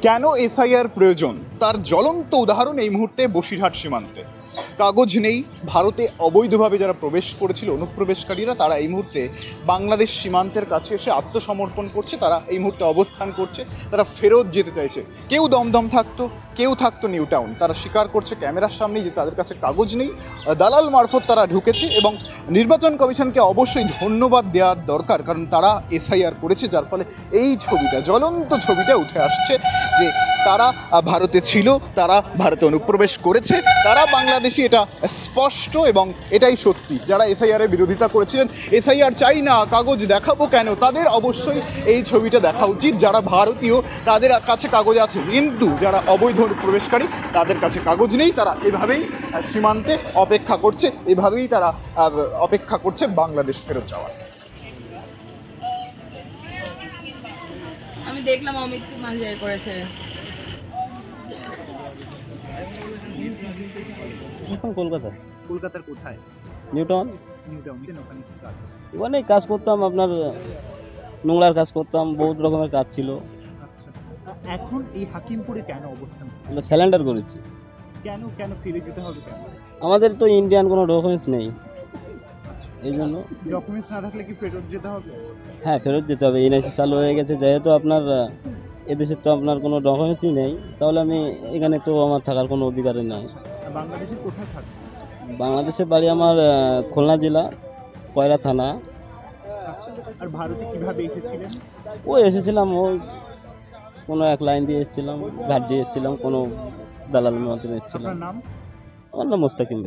কেন এসআইআর প্রয়োজন তার জ্বলন্ত উদাহরণ এই মুহূর্তে বসিরহাট সীমান্তে। কাগজ নেই, ভারতে অবৈধভাবে যারা প্রবেশ করেছিল অনুপ্রবেশকারীরা, তারা এই মুহূর্তে বাংলাদেশ সীমান্তের কাছে এসে আত্মসমর্পণ করছে। তারা এই মুহূর্তে অবস্থান করছে, তারা ফেরত যেতে চাইছে। কেউ দমদম থাকতো, কেউ থাকতো নিউ টাউন। তারা স্বীকার করছে ক্যামেরার সামনে যে তাদের কাছে কাগজ নেই, দালাল মারফত তারা ঢুকেছে। এবং নির্বাচন কমিশনকে অবশ্যই ধন্যবাদ দেওয়ার দরকার, কারণ তারা এসআইআর করেছে, যার ফলে এই ছবিটা, জ্বলন্ত ছবিটা উঠে আসছে যে তারা ভারতে ছিল, তারা ভারতে অনুপ্রবেশ করেছে, তারা বাংলাদেশি। এটা স্পষ্ট এবং এটাই সত্যি। যারা এসআইআরের বিরোধিতা করেছিলেন, এসআইআর চাই না, কাগজ দেখাবো কেন, তাদের অবশ্যই এই ছবিটা দেখা উচিত। যারা ভারতীয় তাদের কাছে কাগজ আছে, কিন্তু যারা অবৈধ অনুপ্রবেশকারী তাদের কাছে কাগজ নেই। তারা এভাবেই সীমান্তে অপেক্ষা করছে, এভাবেই তারা অপেক্ষা করছে বাংলাদেশ ফেরত যাওয়ার। আমি দেখলাম অমিত মাঞ্জাই করেছে। এখন কলকাতা। কলকাতার কোথায়? New town. ওখানে কাজ? ওখানে কাজ করতাম, আপনার নোংরার কাজ করতাম, বহুত রকমের কাজ ছিল। এখন এই হাকিমপুরে কেন অবস্থান? আমরা স্যালেন্ডার করেছি। কেন কেন ফিরে যেতে হবে কেন? আমাদের তো ইন্ডিয়ান কোনো ডকুমেন্টস নেই, এই জন্য। ডকুমেন্টস না থাকলে কি ফেরত যেতে হবে? হ্যাঁ, ফেরত যেতে হবে। এনআইসি চালু হয়ে গেছে, যেহেতু আপনার এদেশের তো আপনার কোনো ডকুমেন্টসই নেই, তাহলে আমি এখানে তো আমার থাকার কোনো অধিকারই নাই। বাংলাদেশে কোথায় থাকবে? বাংলাদেশের বাড়ি আমার খুলনা জেলা, কয়রা থানা। আর ভারতে কিভাবে এসেছিলেন? এসেছিলাম ওই কোনো এক লাইন দিয়ে এসেছিলাম, ঘাট দিয়ে এসেছিলাম, কোনো দালালের মাধ্যমে এসেছিলাম। আপনার নাম? আমার নাম মোস্তাকিম।